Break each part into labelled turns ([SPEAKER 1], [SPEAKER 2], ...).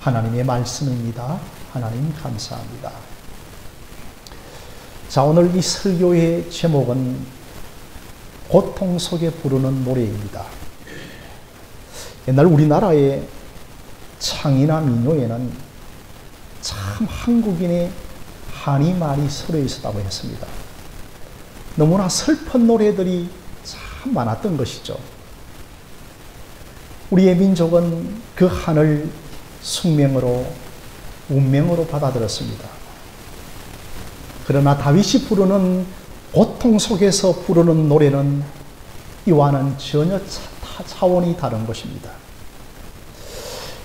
[SPEAKER 1] 하나님의 말씀입니다. 하나님 감사합니다. 자, 오늘 이 설교의 제목은 고통 속에 부르는 노래입니다. 옛날 우리나라의 창이나 민요에는 참 한국인의 한이 말이 서로 있었다고 했습니다. 너무나 슬픈 노래들이 참 많았던 것이죠. 우리의 민족은 그 한을 숙명으로, 운명으로 받아들였습니다. 그러나 다윗이 부르는 고통 속에서 부르는 노래는 이와는 전혀 차원이 다른 것입니다.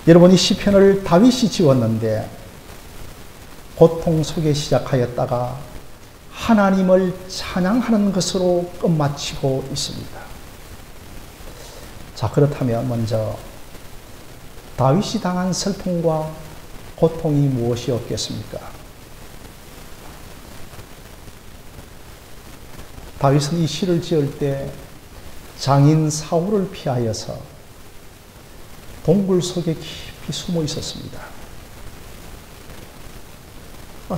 [SPEAKER 1] 여러분, 이 시편을 다윗이 지었는데 고통 속에 시작하였다가 하나님을 찬양하는 것으로 끝마치고 있습니다. 자, 그렇다면 먼저 다윗이 당한 슬픔과 고통이 무엇이었겠습니까? 다윗은 이 시를 지을 때 장인 사울을 피하여서 동굴 속에 깊이 숨어 있었습니다.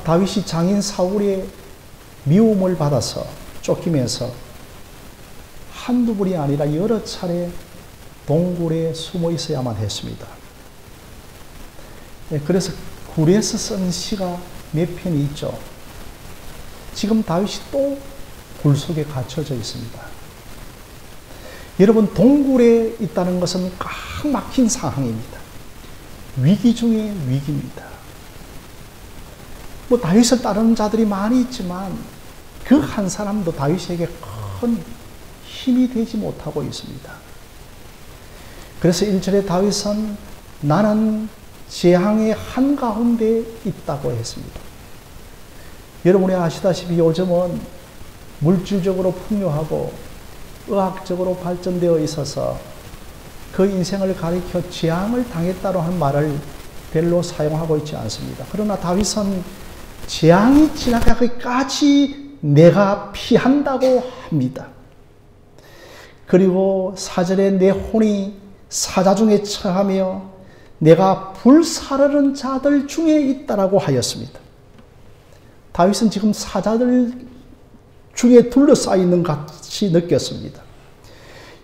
[SPEAKER 1] 다윗이 장인 사울의 미움을 받아서 쫓기면서 한두 번이 아니라 여러 차례 동굴에 숨어 있어야만 했습니다. 그래서 굴에서 쓴 시가 몇 편이 있죠. 지금 다윗이 또 굴 속에 갇혀져 있습니다. 여러분, 동굴에 있다는 것은 꽉 막힌 상황입니다. 위기 중에 위기입니다. 다윗을 따르는 자들이 많이 있지만 그 한 사람도 다윗에게 큰 힘이 되지 못하고 있습니다. 그래서 1절에 다윗은 나는 재앙의 한가운데 있다고 했습니다. 여러분이 아시다시피 요즘은 물질적으로 풍요하고 의학적으로 발전되어 있어서 그 인생을 가리켜 재앙을 당했다로 한 말을 별로 사용하고 있지 않습니다. 그러나 다윗은 재앙이 지나가기까지 내가 피한다고 합니다. 그리고 4절에 내 혼이 사자 중에 처하며 내가 불사르는 자들 중에 있다라고 하였습니다. 다윗은 지금 사자들 중에 둘러싸여 있는 것 같이 느꼈습니다.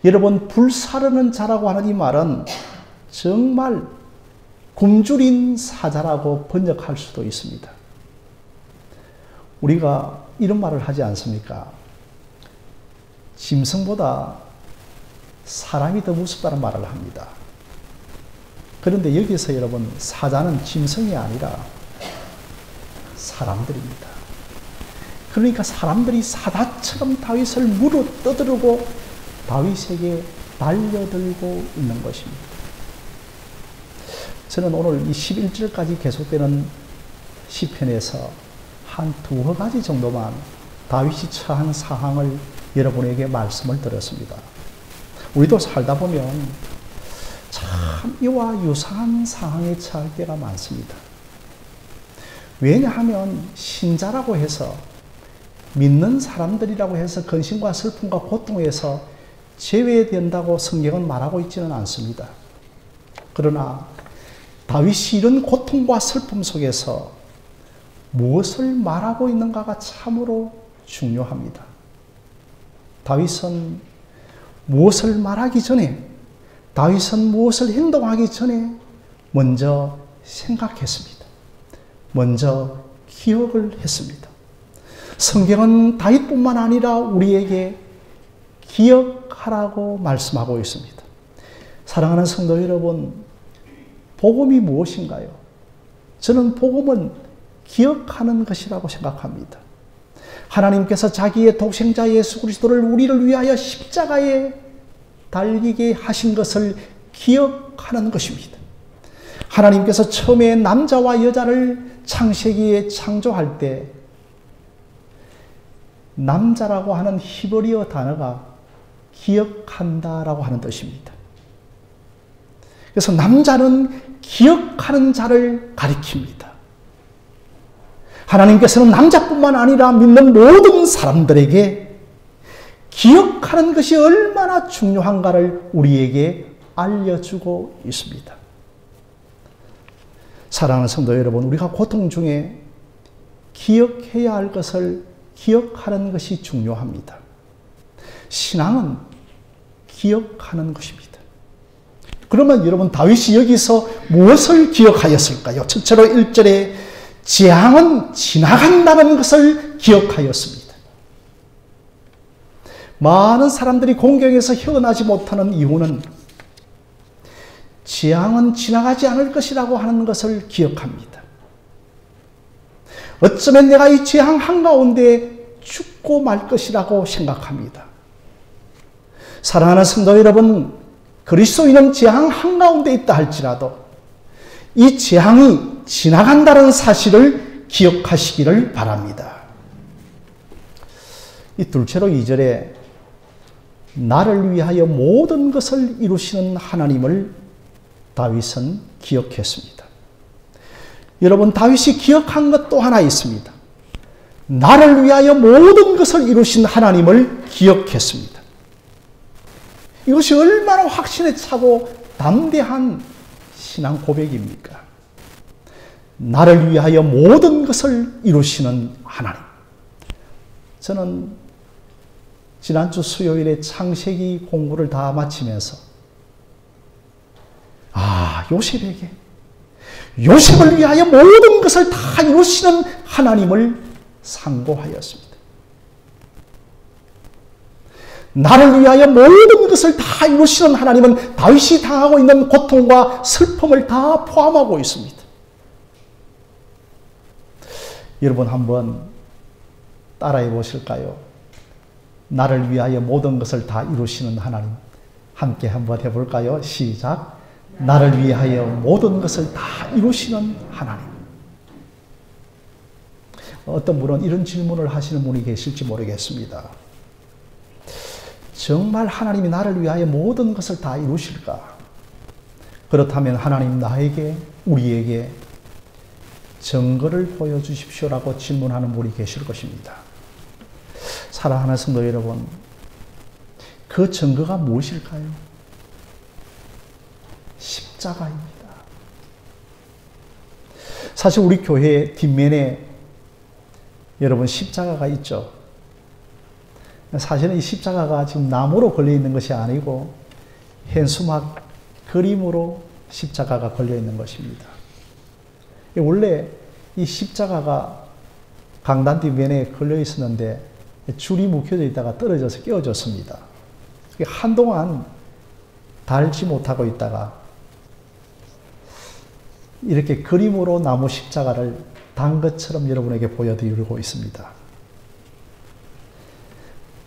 [SPEAKER 1] 여러분, 불사르는 자라고 하는 이 말은 정말 굶주린 사자라고 번역할 수도 있습니다. 우리가 이런 말을 하지 않습니까? 짐승보다 사람이 더 무섭다는 말을 합니다. 그런데 여기서 여러분, 사자는 짐승이 아니라 사람들입니다. 그러니까 사람들이 사자처럼 다윗을 물어 떠들고 다윗에게 달려들고 있는 것입니다. 저는 오늘 이 11절까지 계속되는 시편에서 한 두어 가지 정도만 다윗이 처한 상황을 여러분에게 말씀을 드렸습니다. 우리도 살다 보면 참 이와 유사한 상황에 처할 때가 많습니다. 왜냐하면 신자라고 해서, 믿는 사람들이라고 해서 근심과 슬픔과 고통에서 제외된다고 성경은 말하고 있지는 않습니다. 그러나 다윗이 이런 고통과 슬픔 속에서 무엇을 말하고 있는가가 참으로 중요합니다. 다윗은 무엇을 말하기 전에, 다윗은 무엇을 행동하기 전에 먼저 생각했습니다. 먼저 기억을 했습니다. 성경은 다윗뿐만 아니라 우리에게 기억하라고 말씀하고 있습니다. 사랑하는 성도 여러분, 복음이 무엇인가요? 저는 복음은 기억하는 것이라고 생각합니다. 하나님께서 자기의 독생자 예수 그리스도를 우리를 위하여 십자가에 달리게 하신 것을 기억하는 것입니다. 하나님께서 처음에 남자와 여자를 창세기에 창조할 때 남자라고 하는 히브리어 단어가 기억한다라고 하는 뜻입니다. 그래서 남자는 기억하는 자를 가리킵니다. 하나님께서는 남자뿐만 아니라 믿는 모든 사람들에게 기억하는 것이 얼마나 중요한가를 우리에게 알려주고 있습니다. 사랑하는 성도 여러분, 우리가 고통 중에 기억해야 할 것을 기억하는 것이 중요합니다. 신앙은 기억하는 것입니다. 그러면 여러분, 다윗이 여기서 무엇을 기억하였을까요? 첫째로 1절에 재앙은 지나간다는 것을 기억하였습니다. 많은 사람들이 공경에서 헤어나지 못하는 이유는 재앙은 지나가지 않을 것이라고 하는 것을 기억합니다. 어쩌면 내가 이 재앙 한가운데 죽고 말 것이라고 생각합니다. 사랑하는 성도 여러분, 그리스도인은 재앙 한가운데 있다 할지라도 이 재앙이 지나간다는 사실을 기억하시기를 바랍니다. 이 둘째로 2절에 나를 위하여 모든 것을 이루시는 하나님을 다윗은 기억했습니다. 여러분, 다윗이 기억한 것 또 하나 있습니다. 나를 위하여 모든 것을 이루신 하나님을 기억했습니다. 이것이 얼마나 확신에 차고 담대한 신앙 고백입니까? 나를 위하여 모든 것을 이루시는 하나님. 저는 지난주 수요일에 창세기 공부를 다 마치면서 요셉을 위하여 모든 것을 다 이루시는 하나님을 상고하였습니다. 나를 위하여 모든 것을 다 이루시는 하나님은 다윗이 당하고 있는 고통과 슬픔을 다 포함하고 있습니다. 여러분, 한번 따라해 보실까요? 나를 위하여 모든 것을 다 이루시는 하나님. 함께 한번 해볼까요? 시작. 나를 위하여 모든 것을 다 이루시는 하나님. 어떤 분은 이런 질문을 하시는 분이 계실지 모르겠습니다. 정말 하나님이 나를 위하여 모든 것을 다 이루실까? 그렇다면 하나님 나에게, 우리에게 증거를 보여주십시오라고 질문하는 분이 계실 것입니다. 사랑하는 성도 여러분, 그 증거가 무엇일까요? 십자가입니다. 사실 우리 교회 뒷면에 여러분 십자가가 있죠. 사실은 이 십자가가 지금 나무로 걸려 있는 것이 아니고 현수막 그림으로 십자가가 걸려 있는 것입니다. 원래 이 십자가가 강단 뒷면에 걸려 있었는데 줄이 묶여져 있다가 떨어져서 깨어졌습니다. 한동안 달지 못하고 있다가 이렇게 그림으로 나무 십자가를 단 것처럼 여러분에게 보여드리고 있습니다.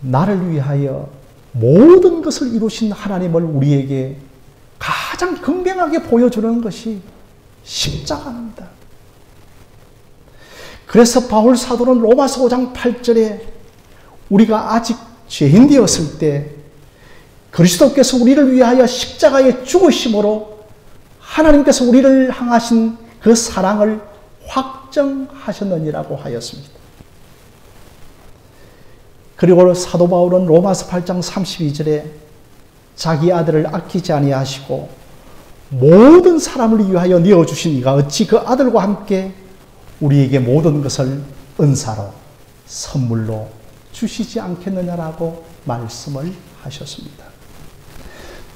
[SPEAKER 1] 나를 위하여 모든 것을 이루신 하나님을 우리에게 가장 극명하게 보여주는 것이 십자가입니다. 그래서 바울 사도는 로마서 5장 8절에 우리가 아직 죄인 되었을 때 그리스도께서 우리를 위하여 십자가에 죽으심으로 하나님께서 우리를 향하신 그 사랑을 확정하셨느니라고 하였습니다. 그리고 사도 바울은 로마서 8장 32절에 자기 아들을 아끼지 아니하시고 모든 사람을 위하여 내어주신 이가 어찌 그 아들과 함께 우리에게 모든 것을 은사로 선물로 주시지 않겠느냐라고 말씀을 하셨습니다.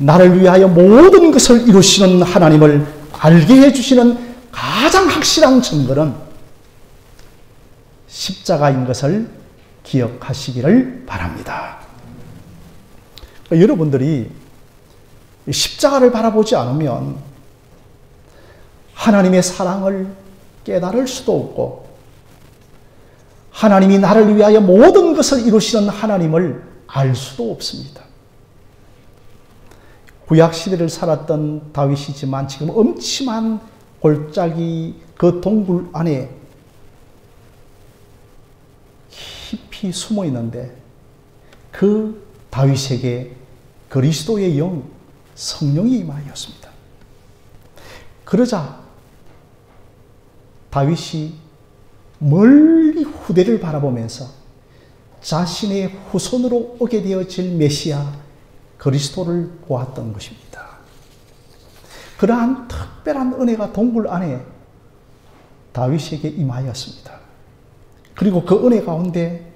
[SPEAKER 1] 나를 위하여 모든 것을 이루시는 하나님을 알게 해주시는 가장 확실한 증거는 십자가인 것을 기억하시기를 바랍니다. 여러분들이 십자가를 바라보지 않으면 하나님의 사랑을 깨달을 수도 없고 하나님이 나를 위하여 모든 것을 이루시는 하나님을 알 수도 없습니다. 구약시대를 살았던 다윗이지만 지금 엄침한 골짜기 그 동굴 안에 깊이 숨어 있는데 그 다윗에게 그리스도의 영, 성령이 임하였습니다. 그러자 다윗이 멀리 후대를 바라보면서 자신의 후손으로 오게 되어질 메시아 그리스도를 보았던 것입니다. 그러한 특별한 은혜가 동굴 안에 다윗에게 임하였습니다. 그리고 그 은혜 가운데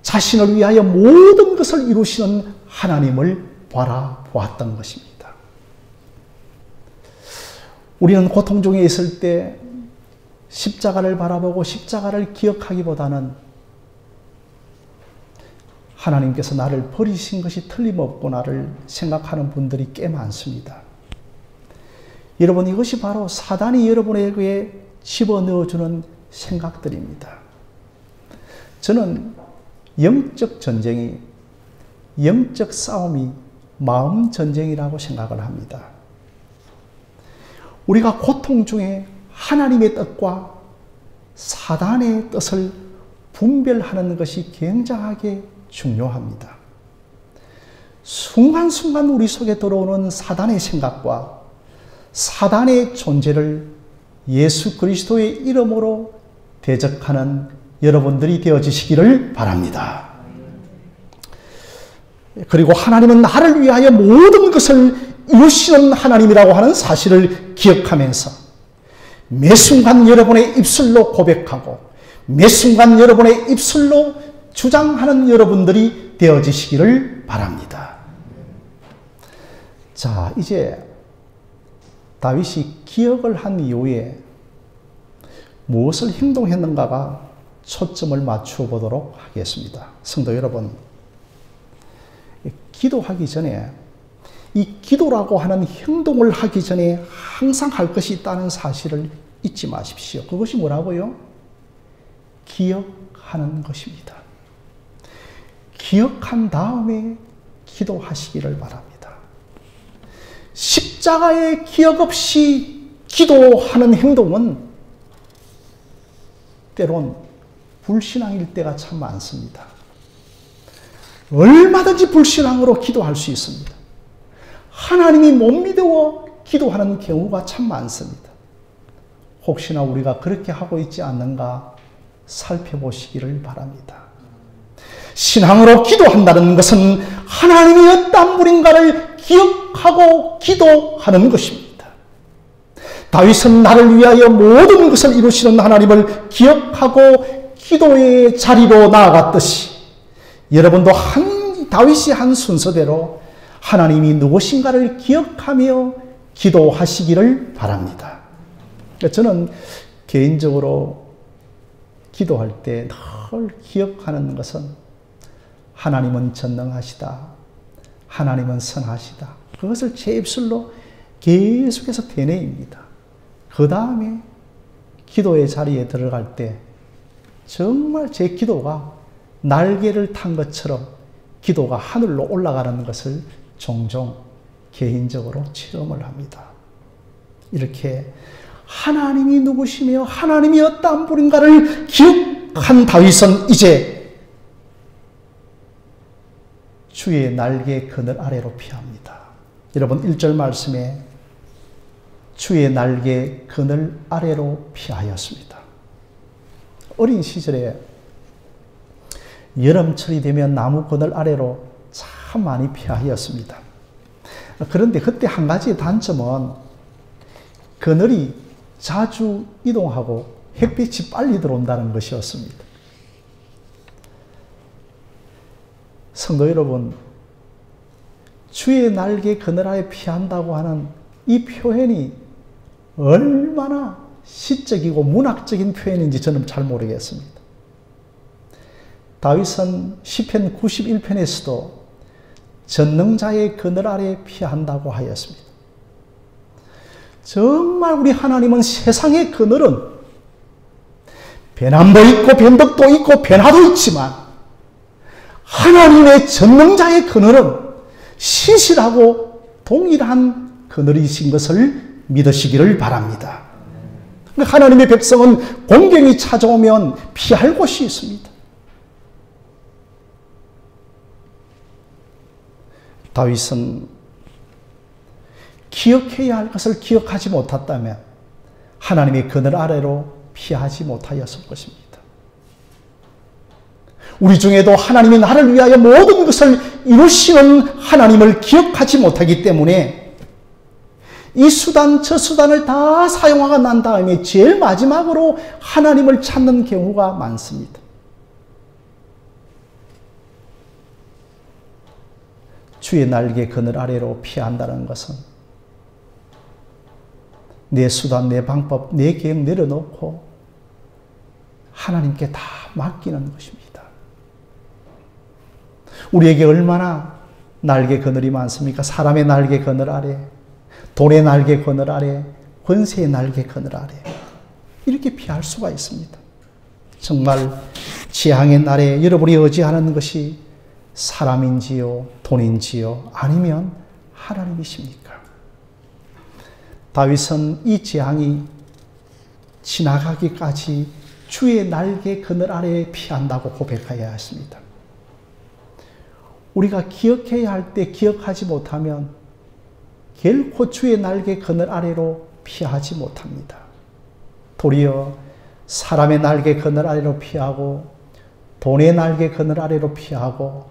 [SPEAKER 1] 자신을 위하여 모든 것을 이루시는 하나님을 바라보았던 것입니다. 우리는 고통 중에 있을 때 십자가를 바라보고 십자가를 기억하기보다는 하나님께서 나를 버리신 것이 틀림없구나를 생각하는 분들이 꽤 많습니다. 여러분, 이것이 바로 사단이 여러분에게 집어넣어주는 생각들입니다. 저는 영적 전쟁이, 영적 싸움이 마음 전쟁이라고 생각을 합니다. 우리가 고통 중에 하나님의 뜻과 사단의 뜻을 분별하는 것이 굉장하게 중요합니다. 순간순간 우리 속에 들어오는 사단의 생각과 사단의 존재를 예수 그리스도의 이름으로 대적하는 여러분들이 되어지시기를 바랍니다. 그리고 하나님은 나를 위하여 모든 것을 이루시는 하나님이라고 하는 사실을 기억하면서 매 순간 여러분의 입술로 고백하고 매 순간 여러분의 입술로 주장하는 여러분들이 되어지시기를 바랍니다. 자, 이제 다윗이 기억을 한 이후에 무엇을 행동했는가가 초점을 맞추어 보도록 하겠습니다. 성도 여러분, 기도하기 전에 이 기도라고 하는 행동을 하기 전에 항상 할 것이 있다는 사실을 잊지 마십시오. 그것이 뭐라고요? 기억하는 것입니다. 기억한 다음에 기도하시기를 바랍니다. 십자가의 기억 없이 기도하는 행동은 때론 불신앙일 때가 참 많습니다. 얼마든지 불신앙으로 기도할 수 있습니다. 하나님이 못 믿어 기도하는 경우가 참 많습니다. 혹시나 우리가 그렇게 하고 있지 않는가 살펴보시기를 바랍니다. 신앙으로 기도한다는 것은 하나님이 어떤 분인가를 기억하고 기도하는 것입니다. 다윗은 나를 위하여 모든 것을 이루시는 하나님을 기억하고 기도의 자리로 나아갔듯이 여러분도 다윗이 한 순서대로 하나님이 누구신가를 기억하며 기도하시기를 바랍니다. 저는 개인적으로 기도할 때 늘 기억하는 것은 하나님은 전능하시다. 하나님은 선하시다. 그것을 제 입술로 계속해서 되뇌입니다. 그 다음에 기도의 자리에 들어갈 때 정말 제 기도가 날개를 탄 것처럼 기도가 하늘로 올라가는 것을 종종 개인적으로 체험을 합니다. 이렇게 하나님이 누구시며 하나님이 어떠한 분인가를 기억한 다윗은 이제 주의 날개 그늘 아래로 피합니다. 여러분 1절 말씀에 주의 날개 그늘 아래로 피하였습니다. 어린 시절에 여름철이 되면 나무 그늘 아래로 참 많이 피하였습니다. 그런데 그때 한 가지 단점은 그늘이 자주 이동하고 햇빛이 빨리 들어온다는 것이었습니다. 성도 여러분, 주의 날개 그늘 아래 피한다고 하는 이 표현이 얼마나 시적이고 문학적인 표현인지 저는 잘 모르겠습니다. 다윗은 시편 91편에서도 전능자의 그늘 아래 피한다고 하였습니다. 정말 우리 하나님은 세상의 그늘은 배남도 있고 변덕도 있고 변화도 있지만 하나님의 전능자의 그늘은 신실하고 동일한 그늘이신 것을 믿으시기를 바랍니다. 하나님의 백성은 공경이 찾아오면 피할 곳이 있습니다. 다윗은 기억해야 할 것을 기억하지 못했다면 하나님의 그늘 아래로 피하지 못하였을 것입니다. 우리 중에도 하나님이 나를 위하여 모든 것을 이루시는 하나님을 기억하지 못하기 때문에 이 수단 저 수단을 다 사용하고 난 다음에 제일 마지막으로 하나님을 찾는 경우가 많습니다. 주의 날개 그늘 아래로 피한다는 것은 내 수단, 내 방법, 내 계획 내려놓고 하나님께 다 맡기는 것입니다. 우리에게 얼마나 날개 그늘이 많습니까? 사람의 날개 그늘 아래, 돈의 날개 그늘 아래, 권세의 날개 그늘 아래 이렇게 피할 수가 있습니다. 정말 재앙의 날에 여러분이 의지하는 것이 사람인지요, 돈인지요, 아니면 하나님이십니까? 다윗은 이 재앙이 지나가기까지 주의 날개 그늘 아래에 피한다고 고백하여야 했습니다. 우리가 기억해야 할 때 기억하지 못하면 결코 주의 날개 그늘 아래로 피하지 못합니다. 도리어 사람의 날개 그늘 아래로 피하고 돈의 날개 그늘 아래로 피하고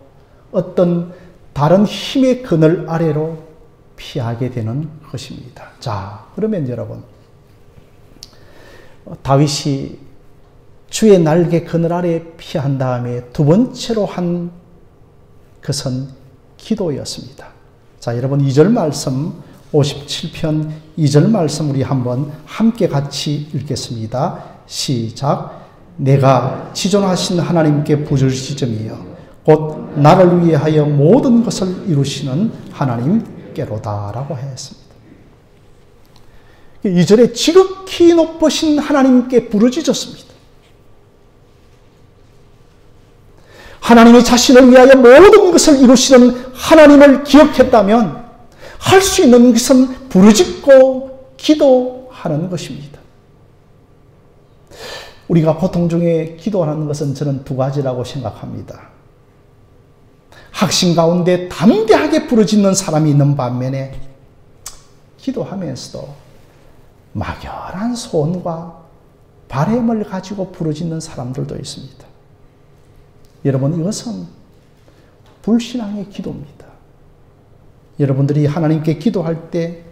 [SPEAKER 1] 어떤 다른 힘의 그늘 아래로 피하게 되는 것입니다. 자, 그러면 여러분, 다윗이 주의 날개 그늘 아래 피한 다음에 두 번째로 한 것은 기도였습니다. 자, 여러분 2절 말씀, 57편 2절 말씀 우리 한번 함께 같이 읽겠습니다. 시작. 내가 지존하신 하나님께 부르짖으며 곧 나를 위하여 모든 것을 이루시는 하나님께로다 라고 했습니다. 2절에 지극히 높으신 하나님께 부르짖었습니다. 하나님이 자신을 위하여 모든 것을 이루시는 하나님을 기억했다면 할 수 있는 것은 부르짖고 기도하는 것입니다. 우리가 고통 중에 기도하는 것은 저는 두 가지라고 생각합니다. 학신 가운데 담대하게 부르짖는 사람이 있는 반면에 기도하면서도 막연한 소원과 바람을 가지고 부르짖는 사람들도 있습니다. 여러분, 이것은 불신앙의 기도입니다. 여러분들이 하나님께 기도할 때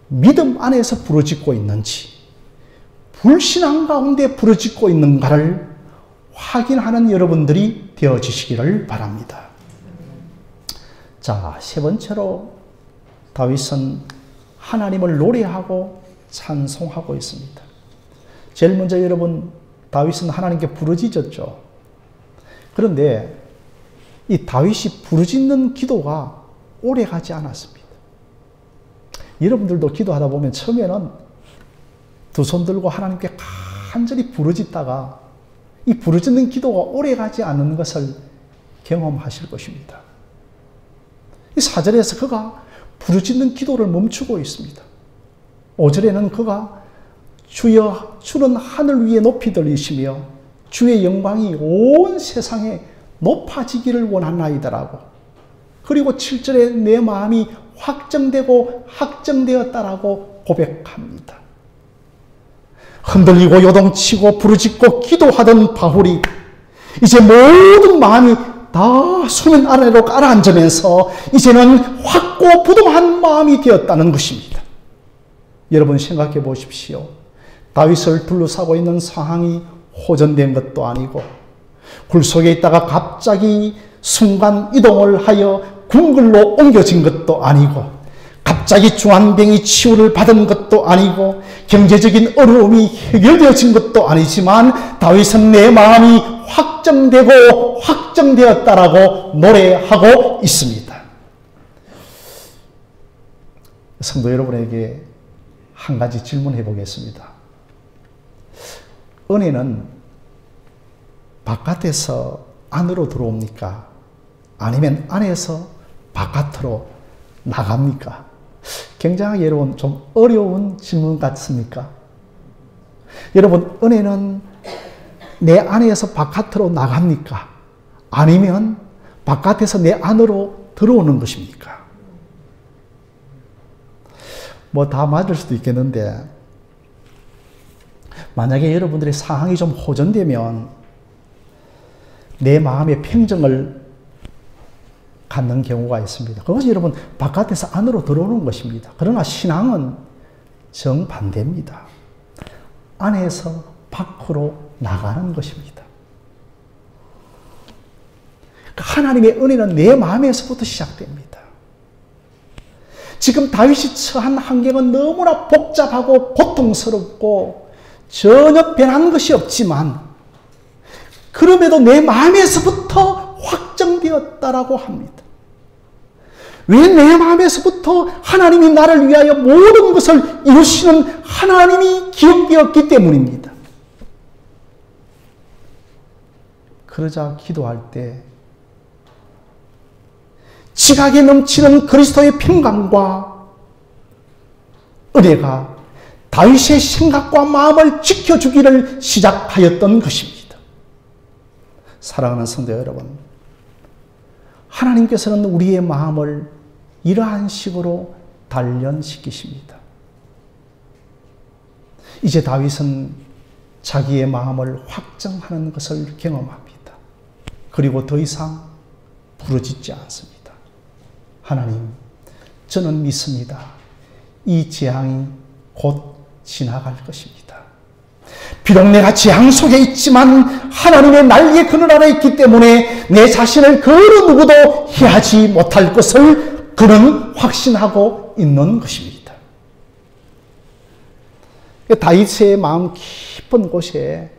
[SPEAKER 1] 믿음 안에서 부르짖고 있는지 불신앙 가운데 부르짖고 있는가를 확인하는 여러분들이 되어지시기를 바랍니다. 자, 세 번째로 다윗은 하나님을 노래하고 찬송하고 있습니다. 제일 먼저 여러분, 다윗은 하나님께 부르짖었죠. 그런데 이 다윗이 부르짖는 기도가 오래가지 않았습니다. 여러분들도 기도하다 보면 처음에는 두 손 들고 하나님께 간절히 부르짖다가 이 부르짖는 기도가 오래가지 않은 것을 경험하실 것입니다. 이 4절에서 그가 부르짖는 기도를 멈추고 있습니다. 5절에는 그가 주여 주는 하늘 위에 높이 들리시며 주의 영광이 온 세상에 높아지기를 원하나이다라고, 그리고 7절에 내 마음이 확정되고 확정되었다라고 고백합니다. 흔들리고 요동치고 부르짖고 기도하던 바울이 이제 모든 마음이 다 수면 아래로 가라앉으면서 이제는 확고부동한 마음이 되었다는 것입니다. 여러분 생각해 보십시오. 다윗을 둘러싸고 있는 상황이 호전된 것도 아니고 굴 속에 있다가 갑자기 순간 이동을 하여 궁궐로 옮겨진 것도 아니고 갑자기 중환병이 치유를 받은 것도 아니고 경제적인 어려움이 해결되어진 것도 아니지만 다윗은 내 마음이 확정되고 확정되었다라고 노래하고 있습니다. 성도 여러분에게 한 가지 질문해 보겠습니다. 은혜는 바깥에서 안으로 들어옵니까? 아니면 안에서 바깥으로 나갑니까? 굉장히 여러분 좀 어려운 질문 같습니까? 여러분, 은혜는 내 안에서 바깥으로 나갑니까? 아니면 바깥에서 내 안으로 들어오는 것입니까? 뭐 다 맞을 수도 있겠는데, 만약에 여러분들의 상황이 좀 호전되면 내 마음의 평정을 갖는 경우가 있습니다. 그것이 여러분 바깥에서 안으로 들어오는 것입니다. 그러나 신앙은 정반대입니다. 안에서 밖으로 나가는 것입니다. 하나님의 은혜는 내 마음에서부터 시작됩니다. 지금 다윗이 처한 환경은 너무나 복잡하고 고통스럽고 전혀 변한 것이 없지만 그럼에도 내 마음에서부터 확정되었다라고 합니다. 왜 내 마음에서부터 하나님이 나를 위하여 모든 것을 이루시는 하나님이 기억되었기 때문입니다. 그러자 기도할 때 지각에 넘치는 그리스도의 평강과 은혜가 다윗의 생각과 마음을 지켜주기를 시작하였던 것입니다. 사랑하는 성도 여러분, 하나님께서는 우리의 마음을 이러한 식으로 단련시키십니다. 이제 다윗은 자기의 마음을 확정하는 것을 경험합니다. 그리고 더 이상 부르짖지 않습니다. 하나님, 저는 믿습니다. 이 재앙이 곧 지나갈 것입니다. 비록 내가 재앙 속에 있지만 하나님의 날개 그늘 아래 있기 때문에 내 자신을 그 어느 누구도 해하지 못할 것을 그는 확신하고 있는 것입니다. 다윗의 마음 깊은 곳에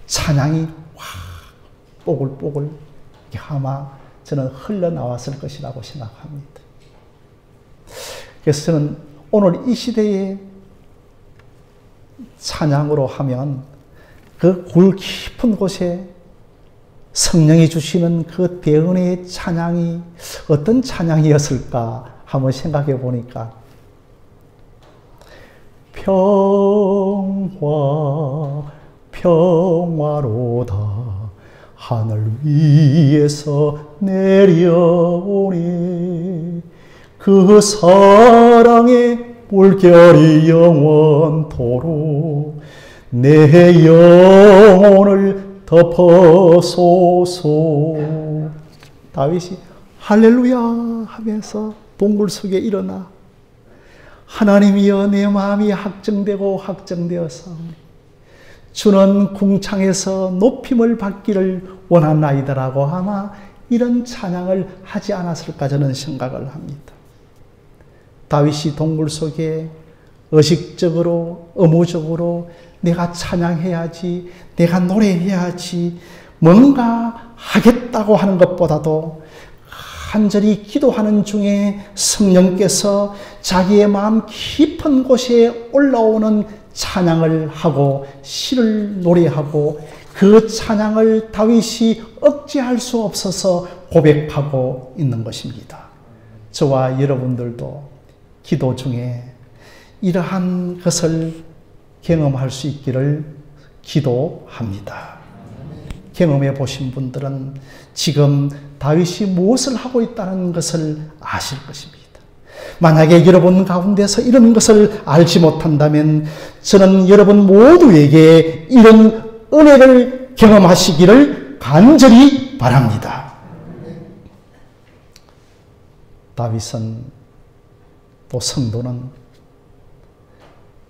[SPEAKER 1] 찬양이 확 뽀글뽀글 아마 저는 흘러나왔을 것이라고 생각합니다. 그래서 저는 오늘 이 시대에 찬양으로 하면 그 굴 깊은 곳에 성령이 주시는 그 대은혜의 찬양이 어떤 찬양이었을까 한번 생각해 보니까 평화로다 하늘 위에서 내려오니 그 사랑의 물결이 영원토록 내 영혼을 덮어소서. 다윗이 할렐루야 하면서 동굴 속에 일어나 하나님이여 내 마음이 확정되고 확정되었사오니 주는 궁창에서 높임을 받기를 원하나이다라고 아마 이런 찬양을 하지 않았을까 저는 생각을 합니다. 다윗이 동굴 속에 의식적으로 의무적으로 내가 찬양해야지, 내가 노래해야지, 뭔가 하겠다고 하는 것보다도 간절히 기도하는 중에 성령께서 자기의 마음 깊은 곳에 올라오는 찬양을 하고 시를 노래하고 그 찬양을 다윗이 억제할 수 없어서 고백하고 있는 것입니다. 저와 여러분들도 기도 중에 이러한 것을 경험할 수 있기를 기도합니다. 경험해 보신 분들은 지금 다윗이 무엇을 하고 있다는 것을 아실 것입니다. 만약에 여러분 가운데서 이런 것을 알지 못한다면 저는 여러분 모두에게 이런 은혜를 경험하시기를 간절히 바랍니다. 다윗은 또 성도는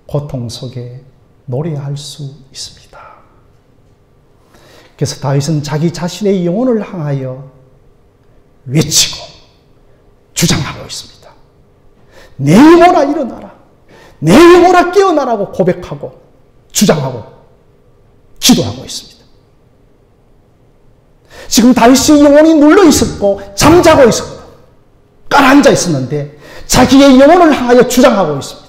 [SPEAKER 1] 고통 속에 노래할 수 있습니다. 그래서 다윗은 자기 자신의 영혼을 향하여 외치고 주장하고 있습니다. 내 영혼아 일어나라. 내 영혼아 깨어나라고 고백하고 주장하고 기도하고 있습니다. 지금 다윗의 영혼이 눌러 있었고 잠자고 있었고 깔아앉아 있었는데 자기의 영혼을 향하여 주장하고 있습니다.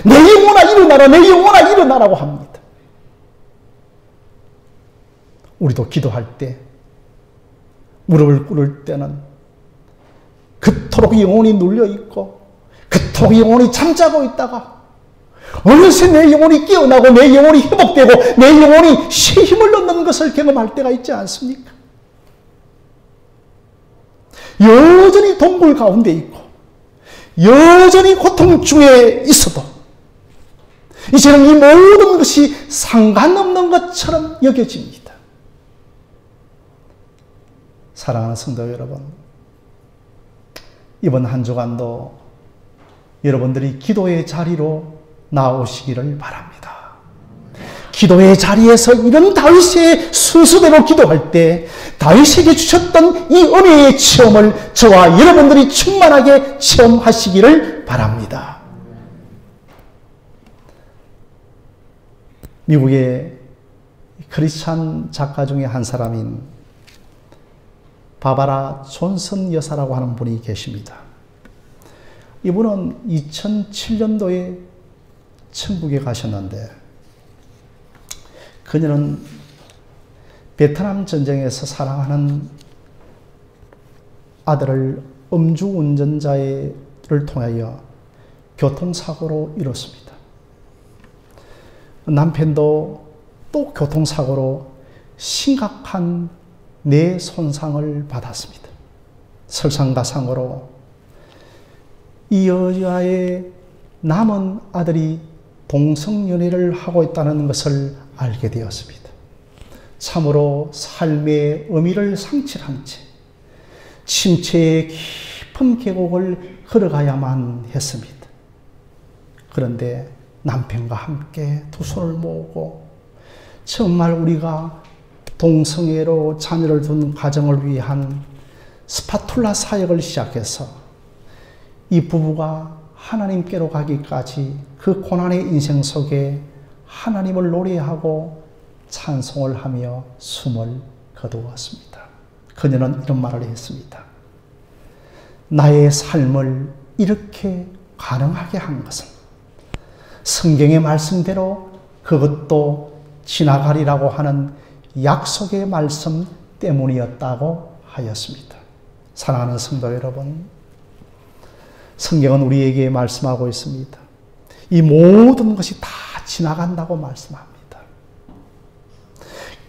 [SPEAKER 1] 내 영혼아 일어나라, 내 영혼아 일어나라고 합니다. 우리도 기도할 때 무릎을 꿇을 때는 그토록 영혼이 눌려있고 그토록 영혼이 잠자고 있다가 어느새 내 영혼이 깨어나고 내 영혼이 회복되고 내 영혼이 새 힘을 얻는 것을 경험할 때가 있지 않습니까? 여전히 동굴 가운데 있고 여전히 고통 중에 있어도 이제는 이 모든 것이 상관없는 것처럼 여겨집니다. 사랑하는 성도 여러분, 이번 한 주간도 여러분들이 기도의 자리로 나오시기를 바랍니다. 기도의 자리에서 이런 다윗의 순서대로 기도할 때 다윗에게 주셨던 이 은혜의 체험을 저와 여러분들이 충만하게 체험하시기를 바랍니다. 미국의 크리스찬 작가 중에 한 사람인 바바라 존슨 여사라고 하는 분이 계십니다. 이분은 2007년도에 천국에 가셨는데 그녀는 베트남 전쟁에서 사랑하는 아들을 음주운전자를 통하여 교통사고로 이뤘습니다. 남편도 또 교통사고로 심각한 뇌 손상을 받았습니다. 설상가상으로 이 여자의 남은 아들이 동성연애를 하고 있다는 것을 알게 되었습니다. 참으로 삶의 의미를 상실한 채 침체의 깊은 계곡을 걸어가야만 했습니다. 그런데 남편과 함께 두 손을 모으고 정말 우리가 동성애로 자녀를 둔 가정을 위한 스파툴라 사역을 시작해서 이 부부가 하나님께로 가기까지 그 고난의 인생 속에 하나님을 노래하고 찬송을 하며 숨을 거두었습니다. 그녀는 이런 말을 했습니다. 나의 삶을 이렇게 가능하게 한 것은 성경의 말씀대로 그것도 지나가리라고 하는 약속의 말씀 때문이었다고 하였습니다. 사랑하는 성도 여러분, 성경은 우리에게 말씀하고 있습니다. 이 모든 것이 다 지나간다고 말씀합니다.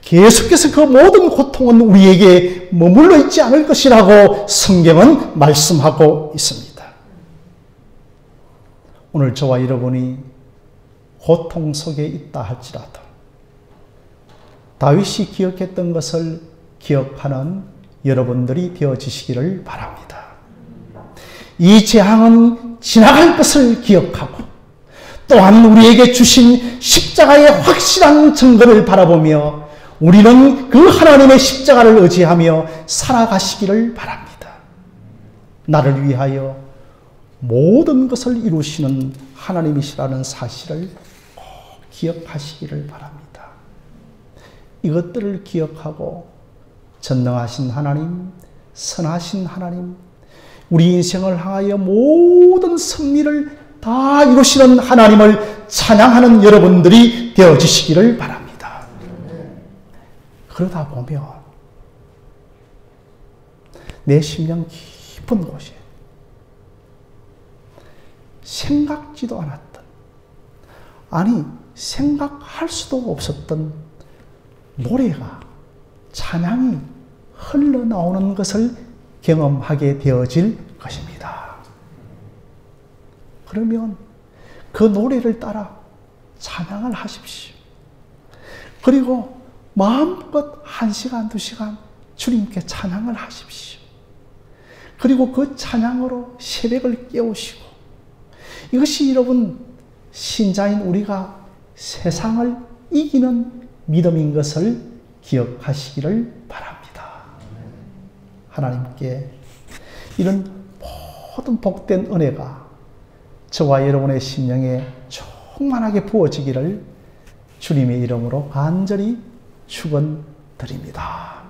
[SPEAKER 1] 계속해서 그 모든 고통은 우리에게 머물러 있지 않을 것이라고 성경은 말씀하고 있습니다. 오늘 저와 여러분이 고통 속에 있다 할지라도 다윗이 기억했던 것을 기억하는 여러분들이 되어지시기를 바랍니다. 이 재앙은 지나갈 것을 기억하고 또한 우리에게 주신 십자가의 확실한 증거를 바라보며 우리는 그 하나님의 십자가를 의지하며 살아가시기를 바랍니다. 나를 위하여 모든 것을 이루시는 하나님이시라는 사실을 꼭 기억하시기를 바랍니다. 이것들을 기억하고 전능하신 하나님, 선하신 하나님, 우리 인생을 향하여 모든 승리를 다 이루시는 하나님을 찬양하는 여러분들이 되어주시기를 바랍니다. 그러다 보면 내 심령 깊은 곳에 생각지도 않았던, 아니 생각할 수도 없었던 노래가, 찬양이 흘러나오는 것을 경험하게 되어질 것입니다. 그러면 그 노래를 따라 찬양을 하십시오. 그리고 마음껏 1시간, 2시간 주님께 찬양을 하십시오. 그리고 그 찬양으로 새벽을 깨우시고, 이것이 여러분 신자인 우리가 세상을 이기는 믿음인 것을 기억하시기를 바랍니다. 하나님께 이런 모든 복된 은혜가 저와 여러분의 심령에 충만하게 부어지기를 주님의 이름으로 간절히 축원드립니다.